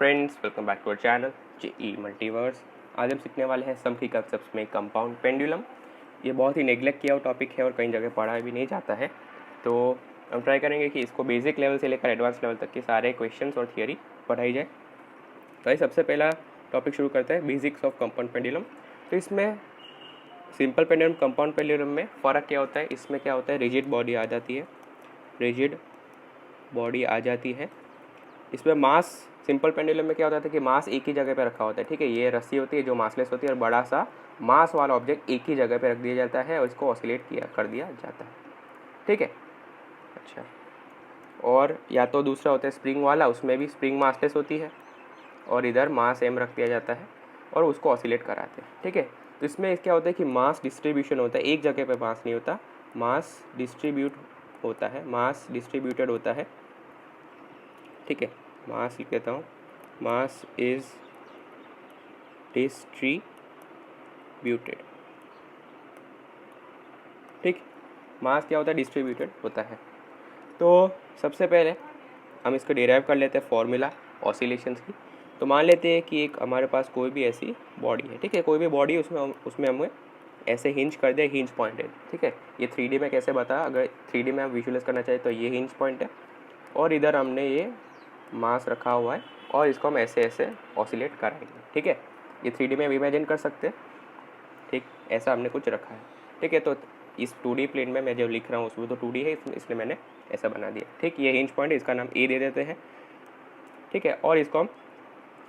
Friends, welcome back to our channel JEE Multiverse. आज हम सीखने वाले हैं सम की कंसेप्ट में कंपाउंड पेंडुलम। ये बहुत ही नेग्लेक्ट किया हुआ टॉपिक है और कई जगह पढ़ा भी नहीं जाता है, तो हम ट्राई करेंगे कि इसको बेसिक लेवल से लेकर एडवांस लेवल तक के सारे क्वेश्चंस और थियरी पढ़ाई जाए। तो ये सबसे पहला टॉपिक शुरू करते हैं, बेसिक्स ऑफ कंपाउंड पेंडुलम। तो इसमें सिंपल पेंडुलम कंपाउंड पेंडुलम में फ़र्क क्या होता है? इसमें क्या होता है, रिजिड बॉडी आ जाती है, रिजिड बॉडी आ जाती है। इसमें मास, सिंपल पेंडुलम में क्या होता है कि मास एक ही जगह पे रखा होता है, ठीक है। ये रस्सी होती है जो मासलेस होती है और बड़ा सा मास वाला ऑब्जेक्ट एक ही जगह पे रख दिया जाता है और इसको ऑसिलेट कर दिया जाता है, ठीक है। अच्छा, और या तो दूसरा होता है स्प्रिंग वाला, उसमें भी स्प्रिंग मासलेस होती है और इधर मास एम रख दिया जाता है और उसको ऑसिलेट कराते हैं, ठीक है। तो इसमें क्या होता है कि मास डिस्ट्रीब्यूशन होता है, एक जगह पे मास नहीं होता, मास डिस्ट्रीब्यूट होता है, मास डिस्ट्रीब्यूटेड होता है, ठीक है। मास लिख देता हूँ, मास इज डिस्ट्रीब्यूटेड, ठीक। मास क्या होता है, डिस्ट्रीब्यूटेड होता है। तो सबसे पहले हम इसको डिराइव कर लेते हैं फॉर्मूला ऑसिलेशंस की। तो मान लेते हैं कि एक हमारे पास कोई भी ऐसी बॉडी है, ठीक है, कोई भी बॉडी, उसमें हमें ऐसे हिंज कर दे, हिंज पॉइंट है, ठीक है। ये 3D में कैसे बता, अगर 3D में हम विजुअलाइज करना चाहें तो ये हिंज पॉइंट है और इधर हमने ये मास रखा हुआ है और इसको हम ऐसे ऐसे ऑसिलेट कराएंगे, ठीक है। ये 3D में हम इमेजिन कर सकते हैं, ठीक, ऐसा हमने कुछ रखा है, ठीक है। तो इस 2D प्लेन में मैं जो लिख रहा हूँ उसमें तो 2D है, इसलिए मैंने ऐसा बना दिया, ठीक। ये हिंज पॉइंट है, इसका नाम ए दे देते हैं, ठीक है। और इसको हम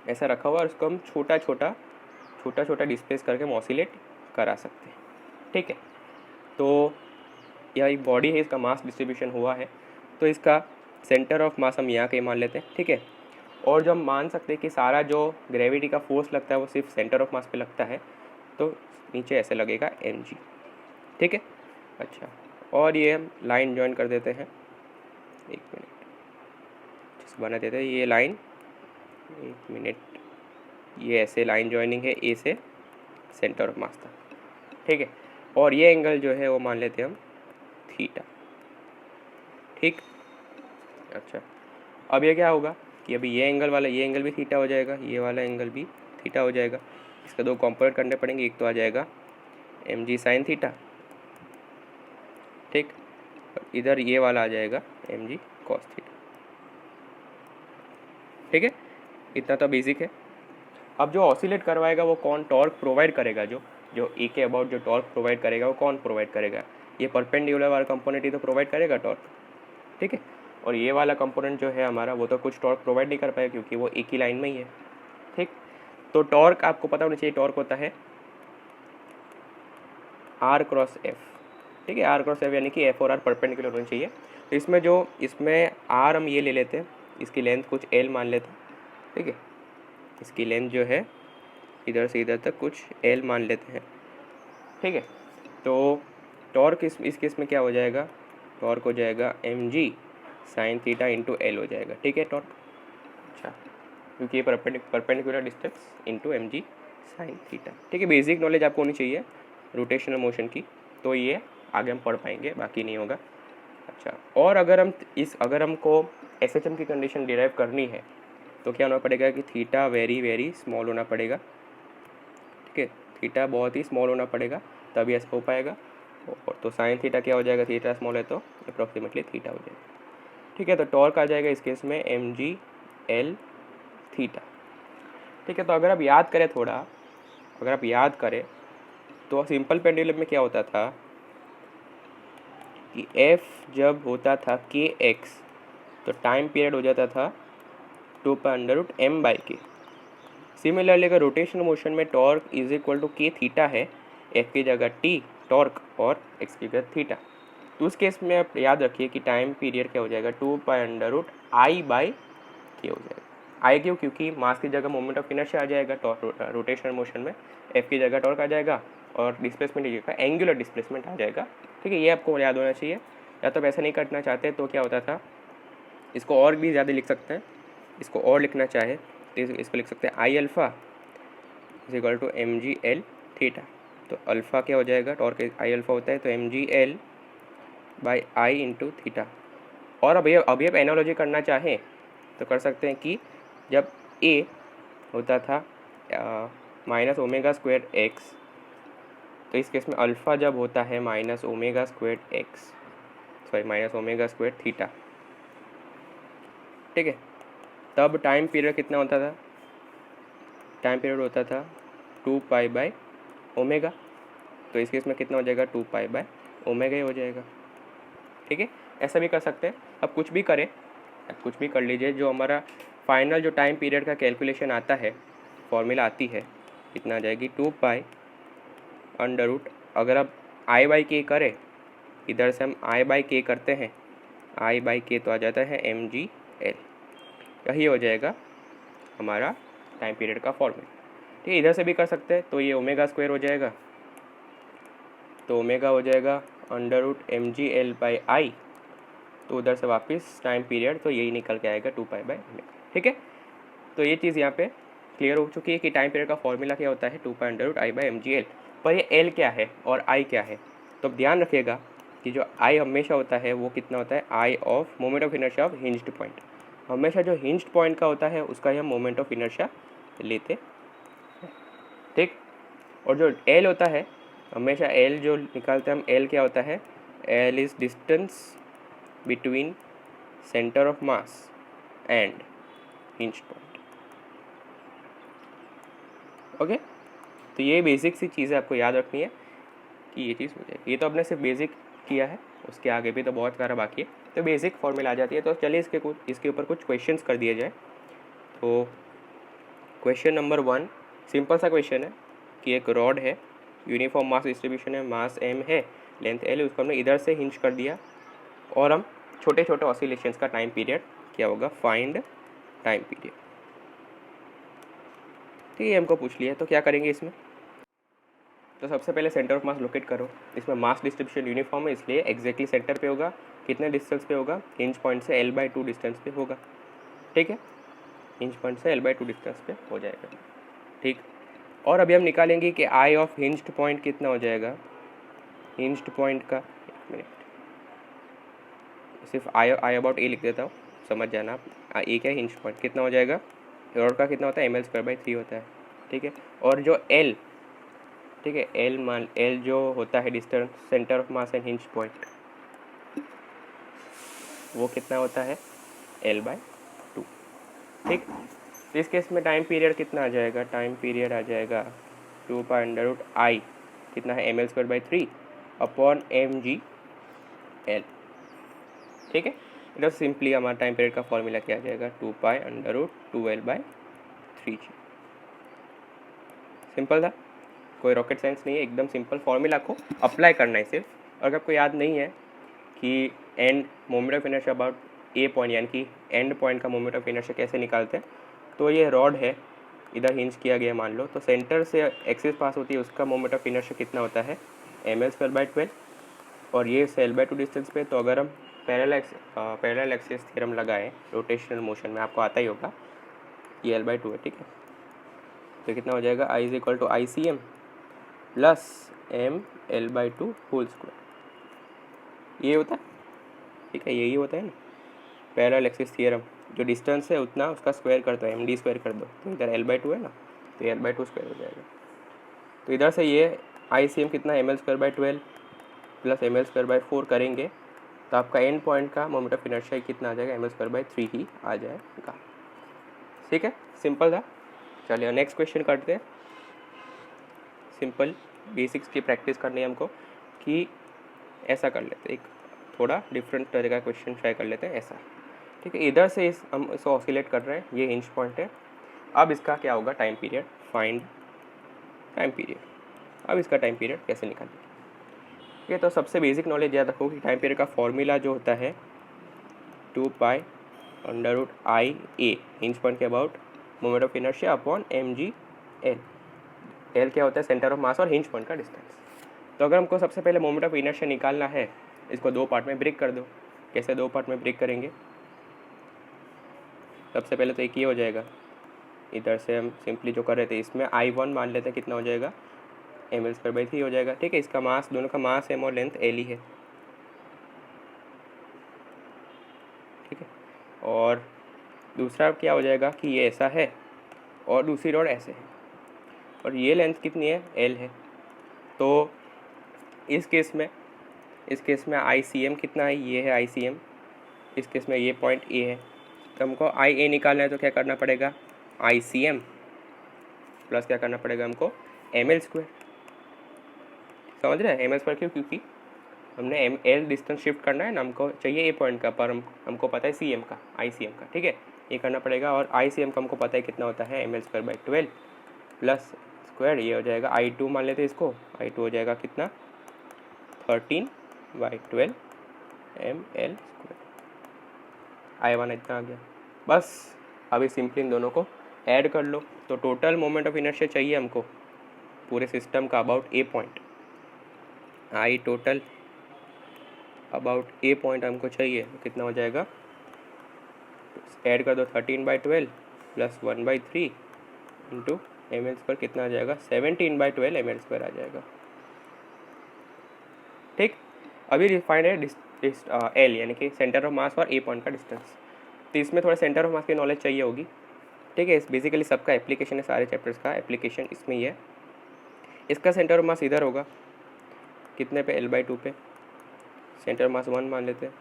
ऐसा रखा हुआ है और इसको हम छोटा छोटा डिस्प्लेस करके हम ऑसिलेट करा सकते हैं, ठीक है। तो यह एक बॉडी है, इसका मास डिस्ट्रीब्यूशन हुआ है, तो इसका सेंटर ऑफ मास हम यहाँ के मान लेते हैं, ठीक है। और जो हम मान सकते हैं कि सारा जो ग्रेविटी का फोर्स लगता है वो सिर्फ सेंटर ऑफ मास पे लगता है, तो नीचे ऐसे लगेगा mg, ठीक है। अच्छा, और ये हम लाइन ज्वाइन कर देते हैं, एक मिनट बना देते हैं ये लाइन, एक मिनट, ये ऐसे लाइन ज्वाइनिंग है ए से सेंटर ऑफ मास तक, ठीक है। और ये एंगल जो है वो मान लेते हैं हम थीटा, ठीक। अच्छा, अब ये क्या होगा कि अभी ये एंगल भी थीटा हो जाएगा, ये वाला एंगल भी थीटा हो जाएगा। इसके दो कंपोनेंट करने पड़ेंगे, एक तो आ जाएगा mg साइन थीटा, ठीक, इधर ये वाला आ जाएगा mg कॉस थीटा, ठीक है। इतना तो बेसिक है। अब जो ऑसिलेट करवाएगा वो कौन टॉर्क प्रोवाइड करेगा, जो ए के अबाउट जो टॉर्क प्रोवाइड करेगा वो कौन प्रोवाइड करेगा? ये परपेंडिकुलर वाला कंपोनेंट ही तो प्रोवाइड करेगा टॉर्क, ठीक है। और ये वाला कंपोनेंट जो है हमारा वो तो कुछ टॉर्क प्रोवाइड नहीं कर पाएगा क्योंकि वो एक ही लाइन में ही है, ठीक। तो टॉर्क आपको पता होना चाहिए, टॉर्क होता है R क्रॉस F, ठीक है। R क्रॉस F यानी कि F और R परपेंडिकुलर होनी चाहिए। तो इसमें R हम ये ले लेते हैं, इसकी लेंथ कुछ L मान लेते हैं, ठीक है। इसकी लेंथ जो है इधर से इधर तक कुछ L मान लेते हैं, ठीक है। तो टॉर्क इस केस में क्या हो जाएगा, टॉर्क हो जाएगा mg sine theta into L हो जाएगा, ठीक है, टॉर्क। अच्छा, क्योंकि ये perpendicular distance into mg sine theta, ठीक है। बेसिक नॉलेज आपको होनी चाहिए रोटेशनल मोशन की, तो ये आगे हम पढ़ पाएंगे, बाकी नहीं होगा। अच्छा, और अगर हमको SHM की कंडीशन डिराइव करनी है तो क्या होना पड़ेगा कि थीटा वेरी वेरी स्मॉल होना पड़ेगा, ठीक है। थीटा बहुत ही स्मॉल होना पड़ेगा तभी ऐसा हो पाएगा। और तो साइन थीटा क्या हो जाएगा, थीटा स्मॉल है तो अप्रॉक्सीमेटली थीटा हो जाएगा, ठीक है। तो टॉर्क आ जाएगा इस केस में mg L थीटा, ठीक है। तो अगर आप याद करें तो सिंपल पेंडुलम में क्या होता था कि f जब होता था kx तो टाइम पीरियड हो जाता था 2π√m/k। सिमिलरली अगर रोटेशनल मोशन में torque is equal to k theta है, f की जगह t टॉर्क और x की जगह थीटा, तो उस केस में आप याद रखिए कि टाइम पीरियड क्या हो जाएगा, 2π√I/k हो जाएगा। आई क्यों? क्योंकि मास की जगह मोमेंट ऑफ इनर्शिया आ जाएगा रोटेशनल मोशन में, f की जगह टॉर्क आ जाएगा और डिस्प्लेसमेंट की जगह एंगुलर डिस्प्लेसमेंट आ जाएगा, ठीक है। ये आपको याद होना चाहिए। या तो वैसे नहीं करना चाहते तो क्या होता था, इसको और भी ज़्यादा लिख सकते हैं, इसको और लिखना चाहे तो इसको लिख सकते हैं I alpha is equal to mg L theta. तो अल्फ़ा क्या हो जाएगा, टॉर्क I अल्फ़ा होता है तो mg L by I into theta. और अभी आप एनालॉजी करना चाहें तो कर सकते हैं कि जब ए होता था माइनस ओमेगा स्क्वायर एक्स, तो इस केस में अल्फ़ा जब होता है minus omega square x, sorry minus omega square theta, ठीक है, तब टाइम पीरियड कितना होता था, टाइम पीरियड होता था 2 पाई बाय ओमेगा, तो इस केस में कितना हो जाएगा 2 पाई बाय ओमेगा ही हो जाएगा, ठीक है। ऐसा भी कर सकते हैं, अब कुछ भी करें, अब कुछ भी कर लीजिए, जो हमारा फाइनल जो टाइम पीरियड का कैलकुलेशन आता है, फॉर्मूला आती है, कितना आ जाएगी 2 पाई अंडर रूट, अगर आप आई बाई के करें, इधर से हम आई बाई के करते हैं, आई बाई के तो आ जाता है mg l, यही हो जाएगा हमारा टाइम पीरियड का फॉर्मूला, ठीक है। इधर से भी कर सकते हैं, तो ये ओमेगा स्क्वायर हो जाएगा, तो ओमेगा हो जाएगा under root mg l by I, तो उधर से वापस टाइम पीरियड तो यही निकल के आएगा 2 पाई बाय ओमेगा, ठीक है। तो ये चीज़ यहाँ पे क्लियर हो चुकी है कि टाइम पीरियड का फॉर्मूला क्या होता है 2 pi under root I by mg l, पर ये l क्या है और i क्या है, तो अब ध्यान रखिएगा कि जो i हमेशा होता है वो कितना होता है, i of moment of inertia of hinged point, हमेशा जो हिंज्ड पॉइंट का होता है उसका ही हम मोमेंट ऑफ इनर्शिया लेते हैं, ठीक। और जो l होता है, हमेशा l जो निकालते हैं हम, l क्या होता है, l is distance between centre of mass and hinged point, okay. तो ये बेसिक सी चीज़ें आपको याद रखनी है कि ये चीज़ हो जाएगी, ये तो अपने सिर्फ बेसिक किया है, उसके आगे भी तो बहुत सारा बाकी है, तो बेसिक फॉर्मूला आ जाती है। तो चलिए इसके ऊपर कुछ क्वेश्चंस कर दिए जाए। तो क्वेश्चन नंबर 1 सिंपल सा क्वेश्चन है कि एक रॉड है, यूनिफॉर्म मास डिस्ट्रीब्यूशन है, मास m है, लेंथ l है, उसको हमने इधर से हिंज कर दिया और हम छोटे छोटे ऑसिलेशंस का टाइम पीरियड क्या होगा, फाइंड टाइम पीरियड, ठीक है, हमको पूछ लिया। तो क्या करेंगे इसमें, तो सबसे पहले सेंटर ऑफ मास लोकेट करो, इसमें मास डिस्ट्रीब्यूशन यूनिफॉर्म है इसलिए एग्जैक्टली सेंटर पे होगा, कितने डिस्टेंस पे होगा, हिंज पॉइंट से l/2 डिस्टेंस पे होगा, ठीक है, हिंज पॉइंट से l/2 डिस्टेंस पे हो जाएगा, ठीक। और अभी हम निकालेंगे कि आई ऑफ हिंज्ड पॉइंट कितना हो जाएगा, हिंज्ड पॉइंट का, एक मिनट, सिर्फ आई अबाउट ए लिख देता हूँ, समझ जाना आप, ए क्या हिंज पॉइंट कितना हो जाएगा, रॉड का कितना होता है ml²/3 होता है, ठीक है। और जो l, ठीक है, l जो होता है distance centre of mass and hinge point, वो कितना होता है l/2, ठीक। तो इस केस में टाइम पीरियड कितना आ जाएगा, टाइम पीरियड आ जाएगा 2 पाई अंडर रूट आई, कितना है ml²/3 अपॉन mg l, ठीक है। इधर सिंपली हमारा टाइम पीरियड का फॉर्मूला क्या आ जाएगा, 2 pi under root 2l/3g, simple था, कोई रॉकेट साइंस नहीं है, एकदम सिंपल फॉर्मूला को अप्लाई करना है सिर्फ। अगर आपको याद नहीं है कि end moment of inertia about A point, यानी कि एंड पॉइंट का मोमेंट ऑफ इनर्शिया कैसे निकालते हैं, तो ये रॉड है, इधर हिंज किया गया मान लो, तो सेंटर से एक्सिस पास होती है, उसका मोमेंट ऑफ इनर्शिया कितना होता है ml²/12, और ये से l/2 डिस्टेंस पे, तो अगर हम पैरेलल एक्सिस थ्योरम लगाएं रोटेशनल मोशन में, आपको आता ही होगा, ये l/2 है, ठीक है, तो कितना हो जाएगा, I is equal to ICM plus m l/2 whole square, ये होता है, ठीक है, यही होता है ना पैरेलल एक्सिस थ्योरम, जो डिस्टेंस है उतना उसका स्क्वायर कर दो, md² कर दो, तो इधर l/2 है ना, तो l/2 स्क्वायर हो जाएगा। तो इधर से ये ICM कितना ml²/12 प्लस ml²/4 करेंगे, तो आपका एंड पॉइंट का मोमेंट ऑफ इनर्शिया कितना आ जाएगा, ml²/3 ही आ जाएगा, ठीक है, सिंपल था। चलिए नेक्स्ट क्वेश्चन करते हैं, सिंपल बेसिक्स की प्रैक्टिस करनी है हमको, कि ऐसा कर लेते हैं, एक थोड़ा डिफरेंट तरह का क्वेश्चन ट्राई कर लेते हैं ऐसा, ठीक है। इधर से हम इसको ऑसिलेट कर रहे हैं, ये हिंज पॉइंट है, अब इसका क्या होगा, time period, find time period, अब इसका टाइम पीरियड कैसे निकालेंगे, ये तो सबसे बेसिक नॉलेज याद रखो कि टाइम पीरियड का फॉर्मूला जो होता है 2 pi under root I A, hinge point के about moment of inertia upon mg l, l क्या होता है, सेंटर ऑफ मास और हिंज पॉइंट का डिस्टेंस। तो अगर हमको सबसे पहले मोमेंट ऑफ इनर्शिया निकालना है, इसको दो पार्ट में ब्रेक कर दो, कैसे दो पार्ट में ब्रेक करेंगे, सबसे पहले तो एक ही हो जाएगा, इधर से हम सिंपली जो कर रहे थे इसमें I1 मान लेते हैं, कितना हो जाएगा ml²/3 हो जाएगा, ठीक है। इसका मास, दोनों का मास m और लेंथ l ही है, ठीक है। और दूसरा क्या हो जाएगा कि ये ऐसा है, और दूसरी रॉड ऐसे है, और ये लेंथ कितनी है, एल है। तो इस केस में ICM कितना है, ये है ICM। इस केस में ये पॉइंट ए है, तो हमको IA निकालना है, तो क्या करना पड़ेगा, ICM प्लस क्या करना पड़ेगा हमको, ML²। समझ रहे हैं, ML² क्यों, क्योंकि हमने ML डिस्टेंस शिफ्ट करना है ना, हमको चाहिए ए पॉइंट का, पर हमको पता है CM का, ICM का, ठीक है, ये करना पड़ेगा। और ICM का हमको पता है कितना होता है, ML²/12 प्लस स्क्वायर, ये हो जाएगा I2 मान लेते हैं इसको, I2 हो जाएगा कितना, 13/12 ML²। I1 इतना आ गया। बस अभी सिंपली इन दोनों को ऐड कर लो, तो टोटल मोमेंट ऑफ इनर्शिया चाहिए हमको पूरे सिस्टम का about A point, I total about A point हमको चाहिए, तो कितना हो जाएगा, ऐड कर दो 13/12 प्लस 1/3 इंटू ML² कितना आ जाएगा, 17/12 ML² आ जाएगा। ठीक, अभी रिफाइंड है एल यानी कि सेंटर ऑफ मास और ए पॉइंट का डिस्टेंस। तो इसमें थोड़ा सेंटर ऑफ मास की नॉलेज चाहिए होगी, ठीक है। बेसिकली सबका एप्लीकेशन है, सारे चैप्टर्स का एप्लीकेशन इसमें ही है। इसका सेंटर ऑफ मास इधर होगा, कितने पे, L/2 पे, सेंटर मास 1 मान लेते हैं,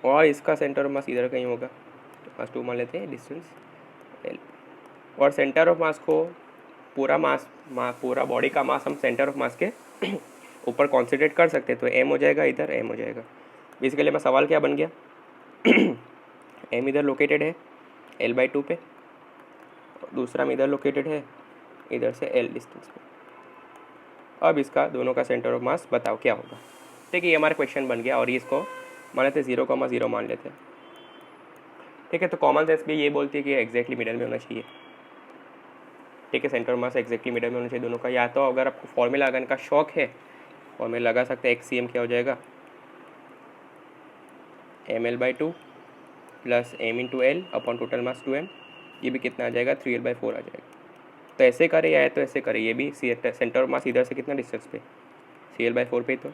और इसका सेंटर ऑफ मास इधर कहीं होगा, तो मास 2 मान लेते हैं, डिस्टेंस L। और सेंटर ऑफ मास को पूरा पूरा बॉडी का मास हम सेंटर ऑफ मास के ऊपर कॉन्सेंट्रेट कर सकते हैं, तो M हो जाएगा, इधर M हो जाएगा। बेसिकली मेरा सवाल क्या बन गया, M इधर लोकेटेड है L/2 पे, दूसरा में इधर लोकेटेड है, इधर से L डिस्टेंस पे। अब इसका दोनों का सेंटर ऑफ मास बताओ क्या होगा, ठीक है। ये हमारा क्वेश्चन बन गया, और ये इसको मान लेते 0,0 मान लेते हैं, ठीक है। तो कॉमन सेंस भी ये बोलती है कि एग्जैक्टली मिडल में होना चाहिए, ठीक है। Centre of mass exactly middle में होना चाहिए दोनों का। या तो अगर आपको फॉर्मूला लगाने का शौक है, फॉर्मूला लगा सकते हैं, XCM क्या हो जाएगा, ML/2 plus M into L upon total mass 2M, ये भी कितना आ जाएगा, 3L/4 आ जाएगा। तो ऐसे करें या तो ऐसे करें, ये भी सेंटर ऑफ मास इधर से कितना डिस्टेंस पे, CL/4 पे, तो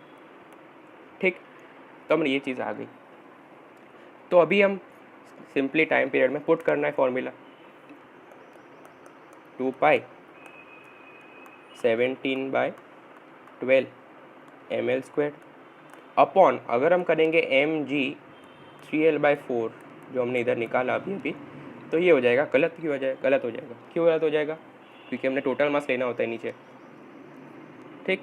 ठीक। तो हम ये चीज़ आ गई। तो अभी हम सिंपली टाइम पीरियड में पुट करना है फॉर्मूला, 2π 17/12 ML² अपॉन, अगर हम करेंगे mg 3L/4 जो हमने इधर निकाला अभी, तो ये हो जाएगा गलत। क्यों हो जाएगा, गलत हो जाएगा, क्यों गलत हो जाएगा, क्योंकि हमने टोटल मास लेना होता है नीचे, ठीक।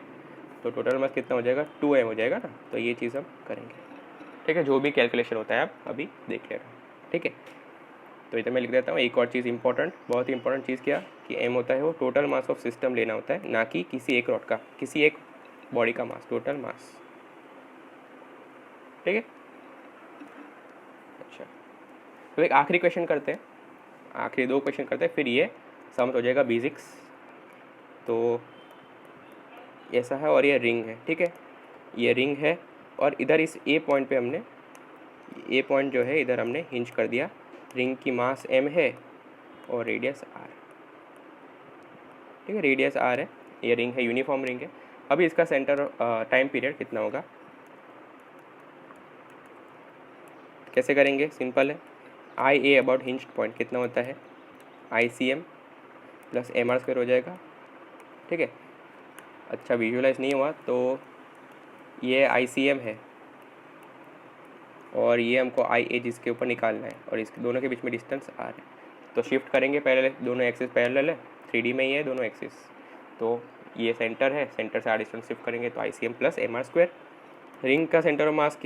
तो टोटल मास कितना हो जाएगा, 2m हो जाएगा ना, तो ये चीज़ हम करेंगे, ठीक है। जो भी कैलकुलेशन होता है आप अभी देख लेना, ठीक है। तो इधर मैं लिख देता हूँ एक और चीज़ इंपॉर्टेंट, बहुत ही इंपॉर्टेंट चीज़ क्या, कि m होता है वो टोटल मास ऑफ सिस्टम लेना होता है, ना कि किसी एक रॉड का, किसी एक बॉडी का मास, टोटल मास, ठीक है। अच्छा, तो एक आखिरी क्वेश्चन करते हैं, आखिरी 2 क्वेश्चन करते हैं, फिर ये समझ हो जाएगा बेसिक्स। तो ऐसा है, और ये रिंग है, ठीक है, ये रिंग है, और इधर इस ए पॉइंट पे हमने, ए पॉइंट जो है इधर हमने हिंज कर दिया। रिंग की मास m है और रेडियस r, ठीक है, रेडियस r है, ये रिंग है, यूनिफॉर्म रिंग है। अभी इसका सेंटर टाइम पीरियड कितना होगा, कैसे करेंगे, सिंपल है, IA अबाउट हिंज पॉइंट कितना होता है, ICM प्लस MR² हो जाएगा, ठीक है। अच्छा, विजुअलाइज नहीं हुआ, तो ये ICM है और ये हमको IA जिसके ऊपर निकालना है, और इसके दोनों के बीच में डिस्टेंस R है। तो शिफ्ट करेंगे, पहले दोनों एक्सिस पैरेलल है, 3D में ही है दोनों एक्सिस, तो ये सेंटर है, सेंटर से R डिस्टेंस शिफ्ट करेंगे, तो ICM प्लस MR²। रिंग का centre of mass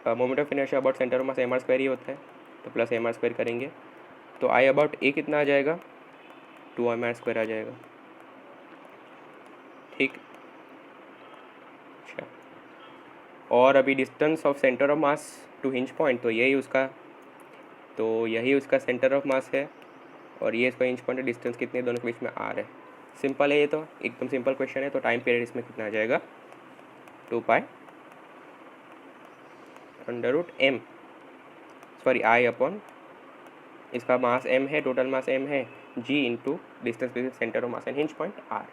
moment of inertia about centre of mass MR² ही होता है, तो प्लस MR² करेंगे, तो I अबाउट A कितना आ जाएगा, 2MR² आ जाएगा, ठीक। अच्छा, और अभी distance of centre of mass to hinge point, तो यही उसका सेंटर ऑफ मास है, और ये इसका हिंज पॉइंट डिस्टेंस कितने दोनों के बीच में R है। सिंपल है, ये तो एकदम सिंपल क्वेश्चन है। तो टाइम पीरियड इसमें कितना आ जाएगा, 2π √m, सॉरी I अपॉन, इसका मास m है, टोटल मास m है, g into distance between centre of mass and hinge point R।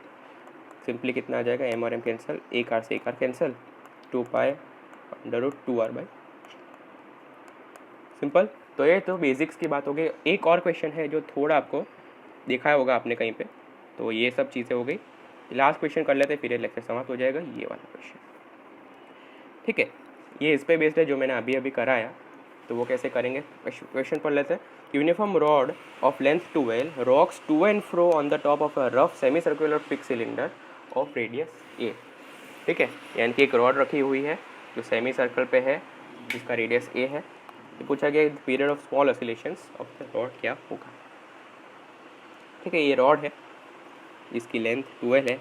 Simply कितना आ जाएगा, m और m कैंसिल, एक R से एक R कैंसिल, 2π √2R/, सिंपल। तो ये तो बेसिक्स की बात हो गई। एक और क्वेश्चन है जो थोड़ा आपको देखा होगा आपने कहीं पे। तो ये सब चीज़ें हो गई। लास्ट क्वेश्चन कर लेते हैं, फिर लेक्चर समाप्त हो जाएगा, ये वाला क्वेश्चन। ठीक है, ये इस पे बेस्ड है जो मैंने अभी अभी कराया। तो वो कैसे करेंगे, क्वेश्चन पढ़ लेते हैं। Uniform rod of length 12 rocks to and fro on the top of a rough semi circular fix cylinder of radius A. ठीक है, यानी कि एक रॉड रखी हुई है जो सेमी सर्कल पे है, जिसका रेडियस ए है। ये पूछा गया period of small oscillations of the rod क्या होगा। ठीक है, ये रॉड है जिसकी लेंथ 12 है,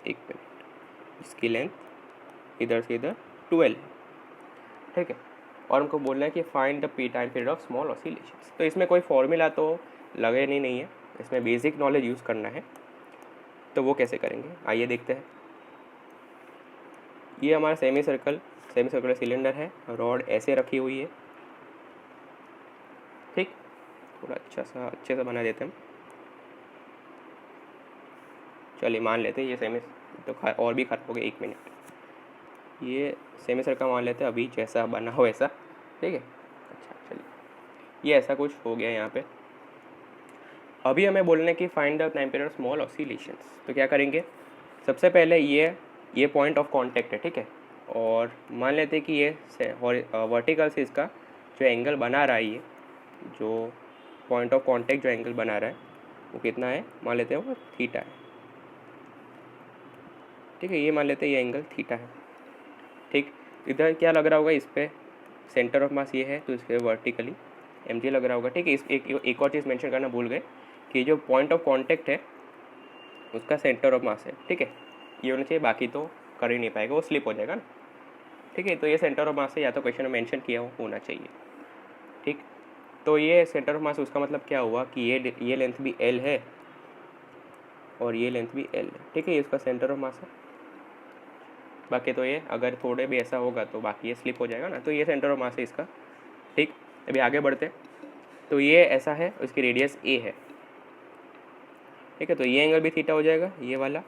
एक मिनट, जिसकी लेंथ इधर से इधर 12 है। ठीक है, और हमको बोलना है कि find the time period of small oscillations. तो इसमें कोई फॉर्मूला तो लगे नहीं है, इसमें बेसिक नॉलेज यूज़ करना है। तो वो कैसे करेंगे, आइए देखते हैं। ये हमारा सेमी सर्कुलर सिलेंडर है, रॉड ऐसे रखी हुई है। ठीक, थोड़ा अच्छे से बना देते हैं हम। चलिए मान लेते हैं ये सेमी, तो और भी खराब हो गया, 1 मिनट। ये सेमी सर्कल मान लेते हैं अभी जैसा बना हो ऐसा। ठीक है, अच्छा चलिए, ये ऐसा कुछ हो गया यहाँ पे। अभी हमें बोलने की find the time period of small oscillations. तो क्या करेंगे, सबसे पहले ये पॉइंट ऑफ कांटेक्ट है। ठीक है, और मान लेते हैं कि ये वर्टिकल से इसका जो एंगल बना रहा है, ये जो पॉइंट ऑफ कांटेक्ट जो एंगल बना रहा है वो कितना है, मान लेते हैं वो थीटा है। ठीक है, ये मान लेते हैं ये एंगल थीटा है। ठीक, इधर क्या लग रहा होगा, इस पर सेंटर ऑफ मास ये है, तो इस पर वर्टिकली mg लग रहा होगा। ठीक है, इस एक और चीज़ मेंशन करना भूल गए कि जो पॉइंट ऑफ कांटेक्ट है उसका सेंटर ऑफ मास है। ठीक है, ये होना चाहिए, बाकी तो कर ही नहीं पाएगा, वो स्लिप हो जाएगा ना। ठीक है, तो ये सेंटर ऑफ मास है, या तो क्वेश्चन में मेंशन किया होना चाहिए। ठीक, तो ये सेंटर ऑफ मास, उसका मतलब क्या हुआ कि ये लेंथ भी L है और ये लेंथ भी L है। ठीक है, ये इसका सेंटर ऑफ मास है। बाकी तो ये अगर थोड़े भी ऐसा होगा तो बाकी ये स्लिप हो जाएगा ना, तो ये सेंटर ऑफ मास है इसका। ठीक, अभी आगे बढ़ते। तो ये ऐसा है, उसकी रेडियस a है। ठीक है, तो ये एंगल भी थीटा हो जाएगा, ये वाला।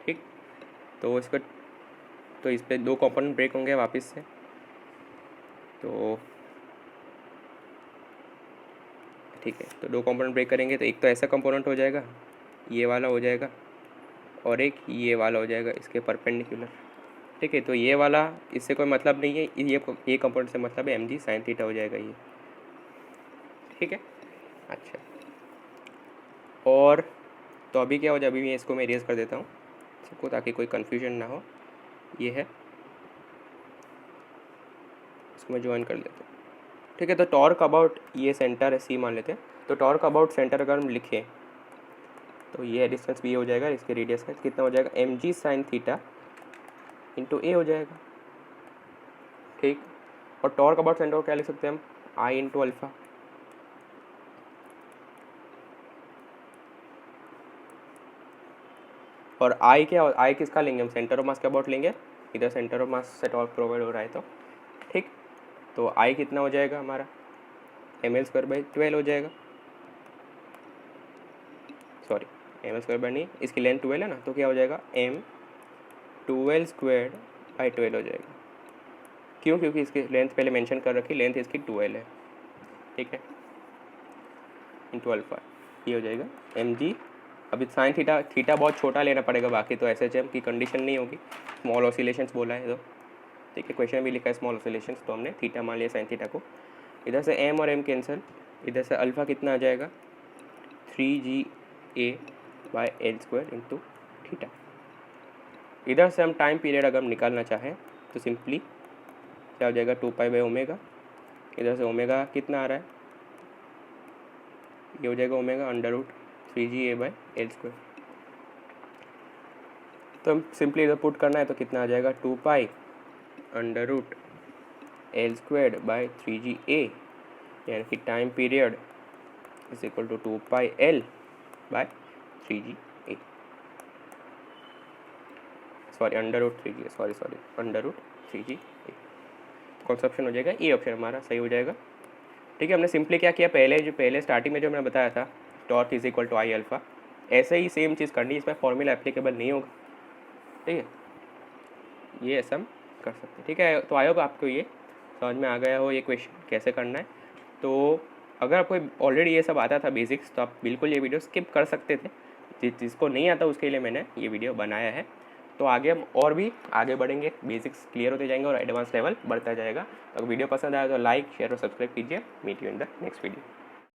ठीक, तो इसका, तो इस पर 2 कंपोनेंट ब्रेक होंगे वापस से। तो ठीक है, तो 2 कंपोनेंट ब्रेक करेंगे, तो एक तो ऐसा कंपोनेंट हो जाएगा, ये वाला हो जाएगा, और एक ये वाला हो जाएगा इसके परपेंडिकुलर। ठीक है, तो ये वाला इससे कोई मतलब नहीं है, ये कंपोनेंट से मतलब है mg sin थीटा हो जाएगा ये। ठीक है, अच्छा, और तो अभी क्या हो जाए, अभी मैं इसको इरेज कर देता हूँ सबको, ताकि कोई कन्फ्यूजन ना हो। ये है, इसको मैं ज्वाइन कर लेता हूँ। ठीक है, तो टॉर्क अबाउट ये सेंटर है, सी मान लेते हैं। तो टॉर्क अबाउट सेंटर अगर हम लिखें तो ये डिस्टेंस भी हो जाएगा, इसके रेडियस का कितना हो जाएगा, mg sin थीटा इंटू ए हो जाएगा। ठीक, और टॉर्क अबाउट सेंटर को क्या लिख सकते हैं हम, आई इंटू अल्फा। और आई क्या, आई किसका लेंगे हम, सेंटर ऑफ मास के अबाउट लेंगे, इधर सेंटर ऑफ मास से टॉर्क प्रोवाइड हो रहा है तो। ठीक, तो आई कितना हो जाएगा हमारा, ml²/12 हो जाएगा। सॉरी, ml² नहीं, इसकी लेंथ 12 है ना, तो क्या हो जाएगा, m12²/12 हो जाएगा। क्यों, क्योंकि इसकी लेंथ पहले मेंशन कर रखी, लेंथ इसकी 12 है। ठीक है, इंटू अल्फा, ये हो जाएगा mg। अभी साइन थीटा बहुत छोटा लेना पड़ेगा, बाकी तो SHM की कंडीशन नहीं होगी, स्मॉल ऑसिलेशंस बोला है तो। ठीक है, क्वेश्चन भी लिखा है स्मॉल ऑसिलेशंस, तो हमने थीटा मान लिया साइन थीटा को। इधर से m और m कैंसिल, इधर से अल्फ़ा कितना आ जाएगा, 3GA/L² इंटू थीटा। इधर से हम टाइम पीरियड अगर हम निकालना चाहें तो सिंपली क्या हो जाएगा, 2π/ω। इधर से ओमेगा कितना आ रहा है, ये हो जाएगा ओमेगा √3GA/L²। तो हम सिंपली इधर पुट करना है तो कितना आ जाएगा, 2π√L²/3GA, यानी कि time period is equal to 2πL/3GA, sorry √3GA, sorry √3GA। Conception हो जाएगा, ये ऑप्शन हमारा सही हो जाएगा। ठीक है, हमने सिंपली क्या किया, पहले स्टार्टिंग में जो मैंने बताया था, torque is equal to I alpha, ऐसे ही सेम चीज़ करनी, इसमें फॉर्मूला एप्लीकेबल नहीं होगा। ठीक है, ये ऐसा हम कर सकते हैं। ठीक है, तो आई होप आपको ये समझ में आ गया हो ये क्वेश्चन कैसे करना है। तो अगर आपको ऑलरेडी ये सब आता था बेसिक्स, तो आप बिल्कुल ये वीडियो स्किप कर सकते थे। जिसको नहीं आता उसके लिए मैंने ये वीडियो बनाया है। तो आगे हम और भी आगे बढ़ेंगे, बेसिक्स क्लियर होते जाएंगे और एडवांस लेवल बढ़ता जाएगा। तो अगर वीडियो पसंद आया तो लाइक, शेयर और सब्सक्राइब कीजिए। Meet you in the next video.